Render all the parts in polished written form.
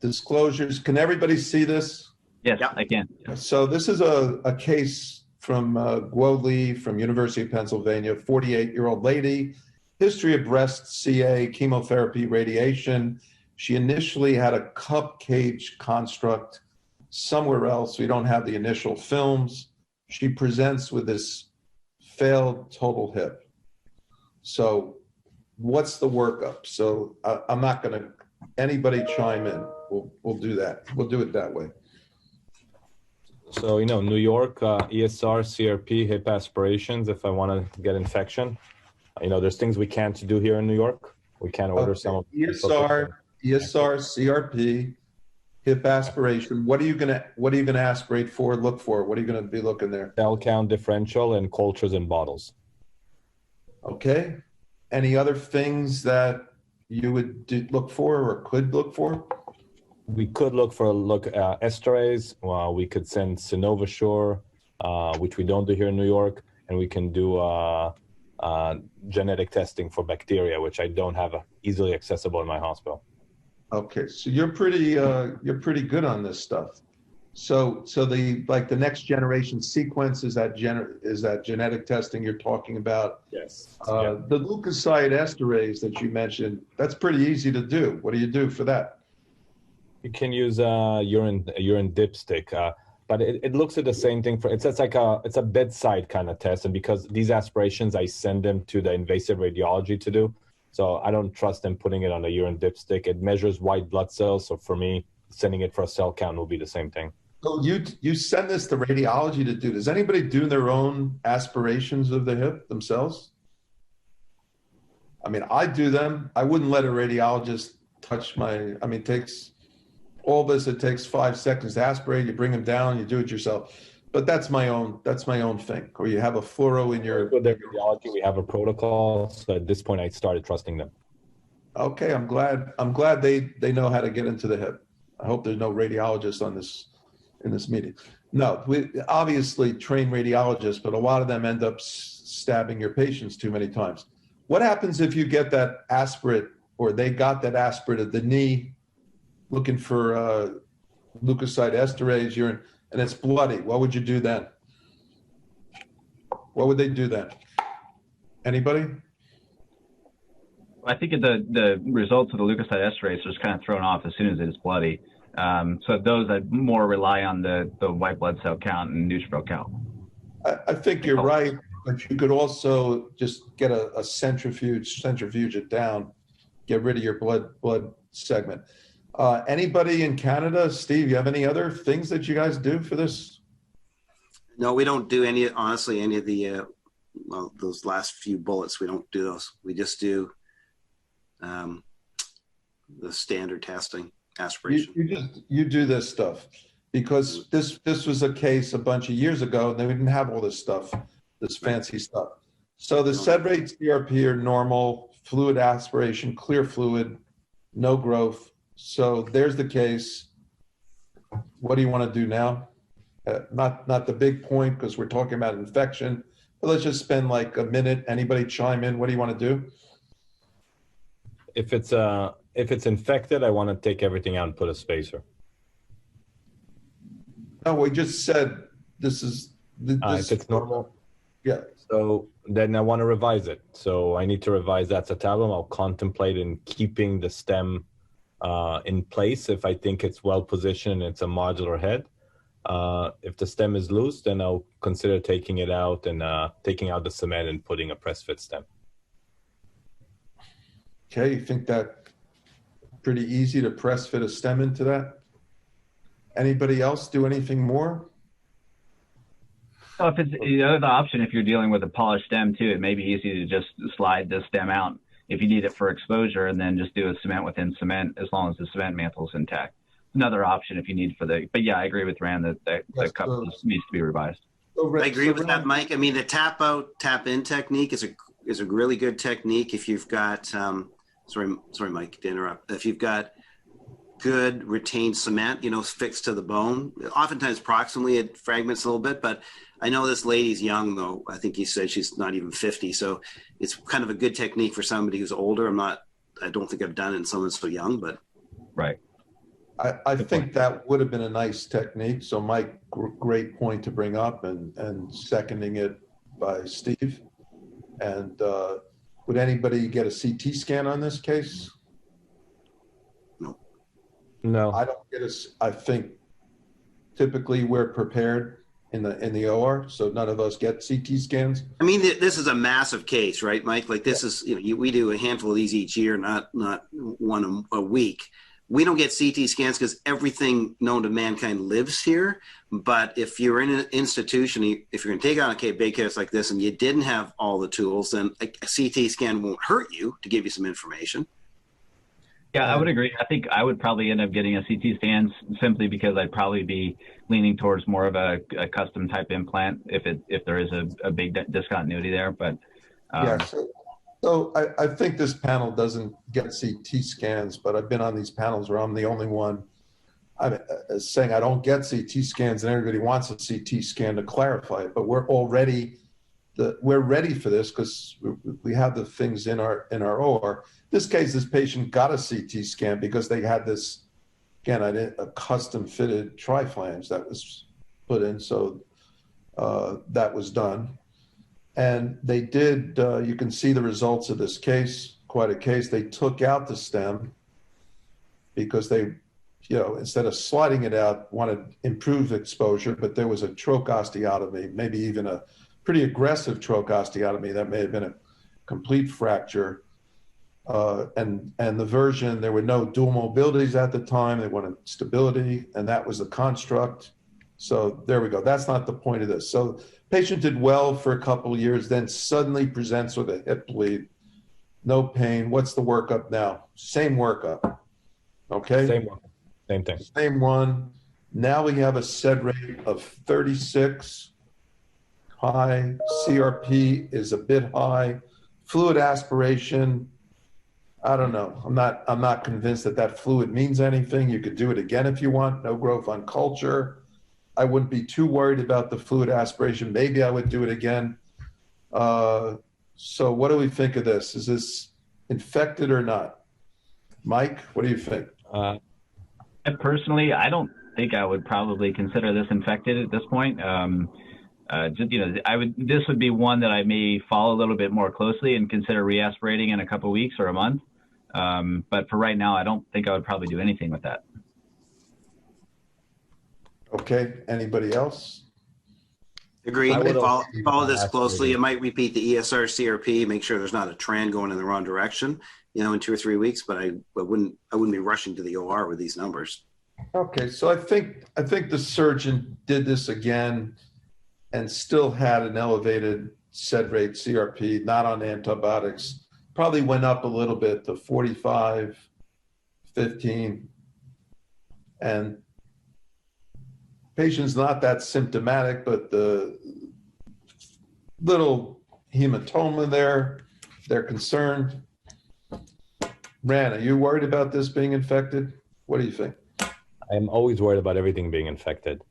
Disclosures. Can everybody see this? Yes, I can. So this is a case from Guo Li from University of Pennsylvania, 48-year-old lady, history of breast, CA, chemotherapy, radiation. She initially had a cup cage construct somewhere else. We don't have the initial films. She presents with this failed total hip. So what's the workup? So I'm not going to, anybody chime in. We'll do that. We'll do it that way. So, New York, ESR, CRP, hip aspirations, if I want to get infection. There's things we can't do here in New York. We can't order some of ESR, CRP, hip aspiration. What are you gonna aspirate for? Look for? What are you gonna be looking there? Cell count differential and cultures in bottles. Okay. Any other things that you would look for or could look for? We could look esterase. We could send Synovasure, which we don't do here in New York, and we can do genetic testing for bacteria, which I don't have easily accessible in my hospital. Okay, so you're pretty good on this stuff. So the next generation sequence is that genetic testing you're talking about? Yes. The leukocyte esterase that you mentioned, that's pretty easy to do. What do you do for that? You can use urine dipstick, but it looks at the same thing. It's a bedside kind of test, and because these aspirations, I send them to the invasive radiology to do. So I don't trust them putting it on a urine dipstick. It measures white blood cells, so for me, sending it for a cell count will be the same thing. So you send this to radiology to do. Does anybody do their own aspirations of the hip themselves? I mean, I do them. I wouldn't let a radiologist touch it takes all this. It takes 5 seconds to aspirate. You bring them down. You do it yourself. But that's my own thing. Or you have a fluoro in your. With their radiology, we have a protocol. So at this point, I started trusting them. Okay, I'm glad they know how to get into the hip. I hope there's no radiologists in this meeting. No, we obviously train radiologists, but a lot of them end up stabbing your patients too many times. What happens if you get that aspirate, or they got that aspirate of the knee, looking for leukocyte esterase urine, and it's bloody? What would you do then? What would they do then? Anybody? I think the results of the leukocyte esterase are just kind of thrown off as soon as it is bloody. So those that more rely on the white blood cell count and neutrophil count. I think you're right, but you could also just get a centrifuge it down, get rid of your blood segment. Anybody in Canada? Steve, you have any other things that you guys do for this? No, we don't do any of the, those last few bullets. We don't do those. We just do the standard testing, aspiration. You do this stuff because this was a case a bunch of years ago, and they didn't have all this stuff, this fancy stuff. So the sed rate CRP are normal, fluid aspiration, clear fluid, no growth. So there's the case. What do you want to do now? Not the big point, because we're talking about infection, but let's just spend like a minute. Anybody chime in? What do you want to do? If it's infected, I want to take everything out and put a spacer. No, we just said this is. If it's normal. Yeah. So then I want to revise it. So I need to revise that acetabulum. I'll contemplate in keeping the stem in place if I think it's well positioned and it's a modular head. If the stem is loose, then I'll consider taking it out and taking out the cement and putting a press fit stem. Okay, you think that pretty easy to press fit a stem into that? Anybody else do anything more? So if it's the other option, if you're dealing with a polished stem too, it may be easy to just slide the stem out if you need it for exposure, and then just do a cement within cement as long as the cement mantle is intact. Another option if you need for the. But yeah, I agree with Rand that the cup needs to be revised. I agree with that, Mike. I mean, the tap out, tap in technique is a really good technique if you've got. Sorry, Mike, to interrupt. If you've got good retained cement, fixed to the bone, oftentimes proximally it fragments a little bit, but I know this lady's young though. I think he said she's not even 50. So it's kind of a good technique for somebody who's older. I don't think I've done it in someone so young, but. Right. I think that would have been a nice technique. So Mike, great point to bring up, and seconding it by Steve. And would anybody get a CT scan on this case? No. I don't get I think typically we're prepared in the OR, so none of us get CT scans. I mean, this is a massive case, right, Mike? Like this is, we do a handful of these each year, not one a week. We don't get CT scans because everything known to mankind lives here. But if you're in an institution, if you're going to take on a big case like this and you didn't have all the tools, then a CT scan won't hurt you to give you some information. Yeah, I would agree. I think I would probably end up getting a CT scan simply because I'd probably be leaning towards more of a custom type implant if there is a big discontinuity there. But yeah, so I think this panel doesn't get CT scans, but I've been on these panels where I'm the only one I'm saying I don't get CT scans, and everybody wants a CT scan to clarify it. But we're ready for this because we have the things in our OR. This case, this patient got a CT scan because they had this, again, a custom fitted triflange that was put in. So that was done. And they did, you can see the results of this case, quite a case. They took out the stem because they, instead of sliding it out, wanted improved exposure, but there was a troch osteotomy, maybe even a pretty aggressive troch osteotomy that may have been a complete fracture. And the version, there were no dual mobilities at the time. They wanted stability, and that was the construct. So there we go. That's not the point of this. So patient did well for a couple of years, then suddenly presents with a hip bleed, no pain. What's the workup now? Same workup. Okay. Same one. Same thing. Same one. Now we have a SED rate of 36. High. CRP is a bit high. Fluid aspiration, I don't know. I'm not convinced that fluid means anything. You could do it again if you want. No growth on culture. I wouldn't be too worried about the fluid aspiration. Maybe I would do it again. So what do we think of this? Is this infected or not? Mike, what do you think? Personally, I don't think I would probably consider this infected at this point. This would be one that I may follow a little bit more closely and consider reaspirating in a couple of weeks or a month. But for right now, I don't think I would probably do anything with that. Okay. Anybody else? Agreed. Follow this closely. You might repeat the ESR CRP. Make sure there's not a trend going in the wrong direction, in 2 or 3 weeks. But I wouldn't be rushing to the OR with these numbers. Okay. So I think the surgeon did this again and still had an elevated SED rate CRP, not on antibiotics. Probably went up a little bit to 45, 15, and patient's not that symptomatic, but the little hematoma there, they're concerned. Ran, are you worried about this being infected? What do you think? I'm always worried about everything being infected.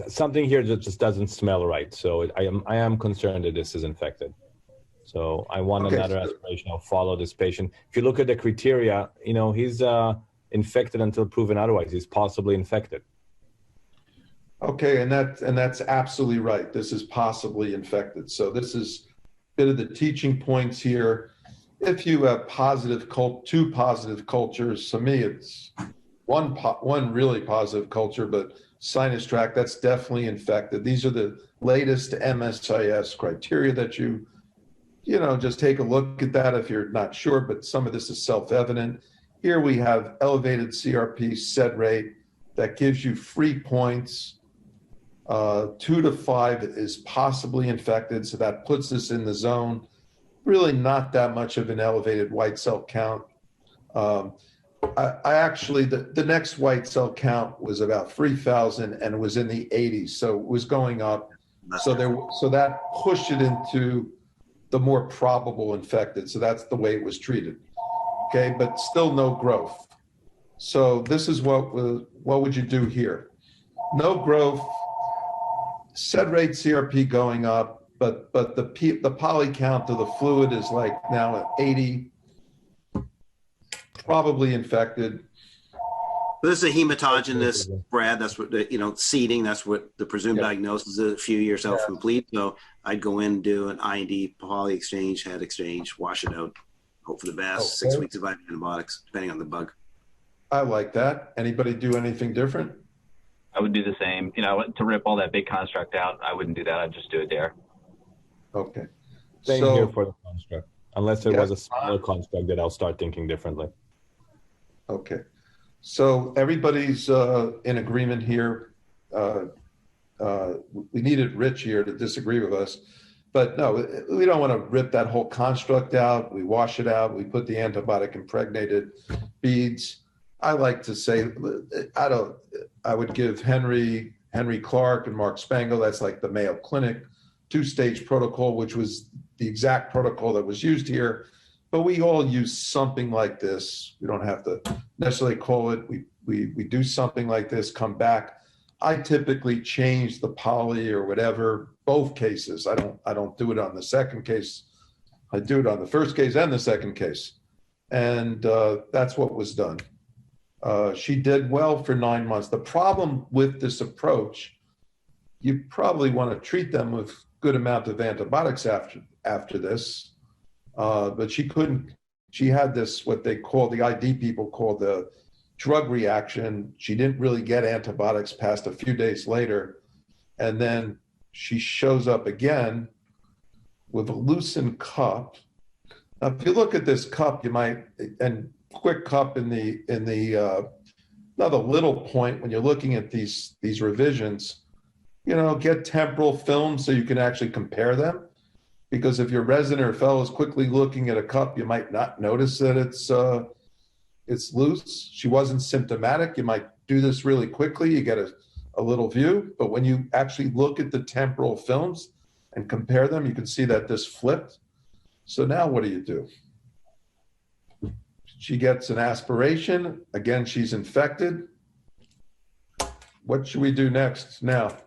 Something here just doesn't smell right. So I am concerned that this is infected. So I want another aspiration. I'll follow this patient. If you look at the criteria, he's infected until proven otherwise. He's possibly infected. Okay, and that's absolutely right. This is possibly infected. So this is a bit of the teaching points here. If you have two positive cultures, to me it's one really positive culture, but sinus tract, that's definitely infected. These are the latest MSIS criteria that you just take a look at that if you're not sure, but some of this is self-evident. Here we have elevated CRP SED rate that gives you 3 points. 2 to 5 is possibly infected, so that puts us in the zone. Really not that much of an elevated white cell count. I actually, the next white cell count was about 3,000 and it was in the 80s, so it was going up. So that pushed it into the more probable infected. So that's the way it was treated. Okay, but still no growth. So this is what would you do here? No growth, SED rate CRP going up, but the poly count of the fluid is like now at 80. probably infected. This is a hematogenous, Brad. That's what seeding. That's what the presumed Yeah. diagnosis is. A few years out from bleed. So I'd go in, do an IND, poly exchange, head exchange, wash it out, hope for the best. Okay. 6 weeks of antibiotics, depending on the bug. I like that. Anybody do anything different? I would do the same. To rip all that big construct out, I wouldn't do that. I'd just do a dare. Okay. Same So- here for the construct. Unless it Yeah. was a smaller construct, that I'll start thinking differently. Okay. So everybody's in agreement here. We needed Rich here to disagree with us. But no, we don't want to rip that whole construct out. We wash it out. We put the antibiotic impregnated beads. I like to say, I would give Henry Clark and Mark Spangle, that's like the Mayo Clinic, 2-stage protocol, which was the exact protocol that was used here. But we all use something like this. We don't have to necessarily call it. We do something like this, come back. I typically change the poly or whatever, both cases. I don't do it on the second case. I do it on the first case and the second case. And that's what was done. She did well for 9 months. The problem with this approach, you probably want to treat them with good amount of antibiotics after this. But she couldn't, she had this, what they call, the ID people call the drug reaction. She didn't really get antibiotics past a few days later. And then she shows up again with a loosened cup. Now, if you look at this cup, you might, and quick cup in the another little point when you're looking at these revisions, get temporal film so you can actually compare them. Because if your resident or fellow is quickly looking at a cup, you might not notice that it's loose. She wasn't symptomatic. You might do this really quickly. You get a little view. But when you actually look at the temporal films and compare them, you can see that this flipped. So now what do? She gets an aspiration. Again, she's infected. What should we do next now?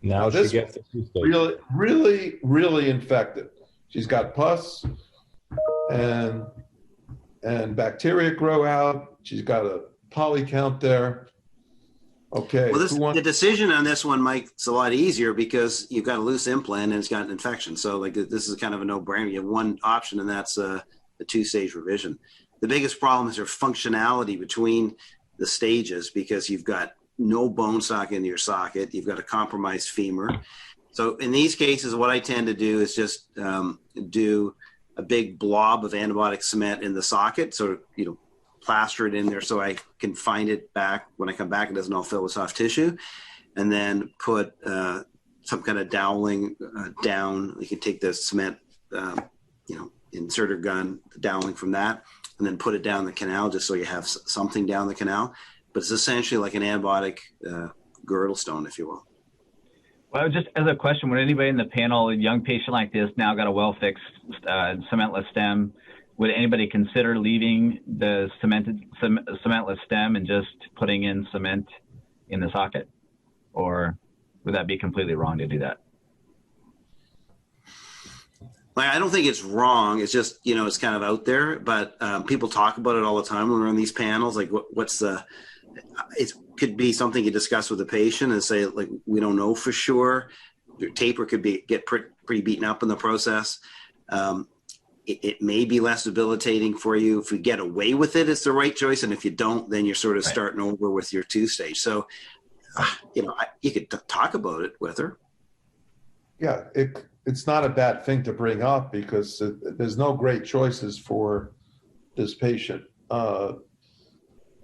Now she gets really infected. She's got pus and bacteria grow out. She's got a poly count there. Okay. Well, the decision on this one, Mike, it's a lot easier because you've got a loose implant and it's got an infection. So this is kind of a no-brainer. You have one option, and that's a 2-stage revision. The biggest problem is her functionality between the stages, because you've got no bone stock in your socket. You've got a compromised femur. So in these cases, what I tend to do is just do a big blob of antibiotic cement in the socket. So, plaster it in there so I can find it back. When I come back, it doesn't all fill with soft tissue. And then put some kind of doweling down. You can take the cement, inserter gun, the doweling from that, and then put it down the canal just so you have something down the canal. But it's essentially like an antibiotic girdle stone, if you will. Well, just as a question, would anybody in the panel, a young patient like this, now got a well-fixed cementless stem, would anybody consider leaving the cementless stem and just putting in cement in the socket? Or would that be completely wrong to do that? I don't think it's wrong. It's just, it's kind of out there, but people talk about it all the time when we're on these panels. Like, it could be something you discuss with the patient and say, we don't know for sure. Your taper could get pretty beaten up in the process. It may be less debilitating for you. If you get away with it, it's the right choice. And if you don't, then you're sort of starting over with your 2-stage. So, you could talk about it with her. Yeah, it's not a bad thing to bring up because there's no great choices for this patient.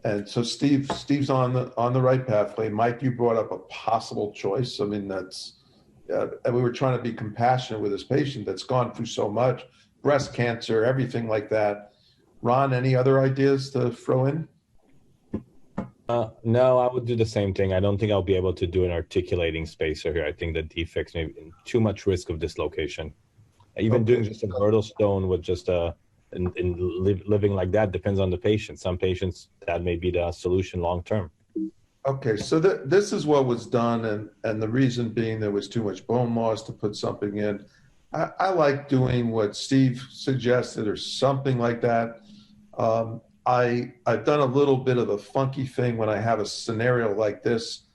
And so Steve's on the right pathway. Mike, you brought up a possible choice. I mean, and we were trying to be compassionate with this patient that's gone through so much, breast cancer, everything like that. Ron, any other ideas to throw in? No, I would do the same thing. I don't think I'll be able to do an articulating spacer here. I think the defects may be too much risk of dislocation. Even doing just a girdle stone with just living like that depends on the patient. Some patients, that may be the solution long term. Okay, so this is what was done, and the reason being there was too much bone loss to put something in. I like doing what Steve suggested or something like that. I've done a little bit of the funky thing when I have a scenario like this.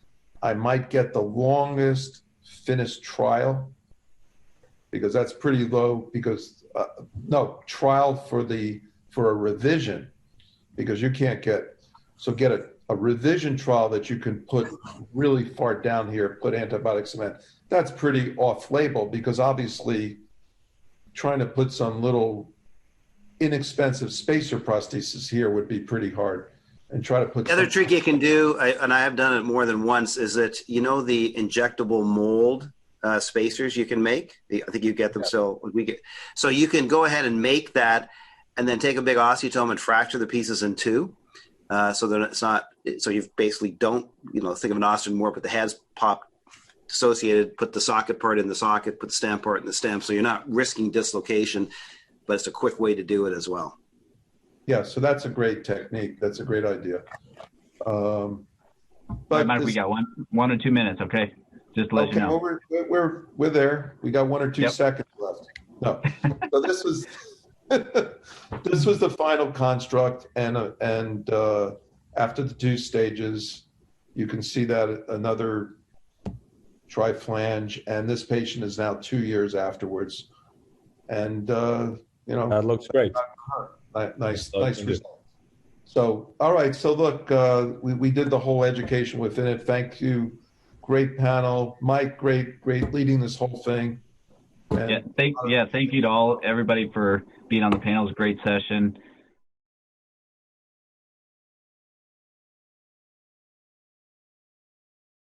I might get the longest finished trial because that's pretty low. Because no trial for a revision, because you can't get a revision trial that you can put really far down here, put antibiotic cement. That's pretty off-label because obviously trying to put some little inexpensive spacer prosthesis here would be pretty hard, and try to put The other trick you can do, and I have done it more than once, is that the injectable mold spacers you can make. I think you get them. Yeah. So you can go ahead and make that, and then take a big osteotome and fracture the pieces in two, so that it's not. So you basically don't think of an osteotomy more, but the heads pop dissociated. Put the socket part in the socket. Put the stem part in the stem. So you're not risking dislocation, but it's a quick way to do it as well. Yeah, so that's a great technique. That's a great idea. But Mike, we got 1 or 2 minutes. Okay, just to let you know. Well, we're there. We got 1 or 2 seconds left. No, so this was the final construct, and after the 2 stages, you can see that another triflange, and this patient is now 2 years afterwards, and that looks great. Nice result. So, all right. So look, we did the whole education within it. Thank you. Great panel. Mike, great leading this whole thing. And, thank you to everybody for being on the panel. It was a great session.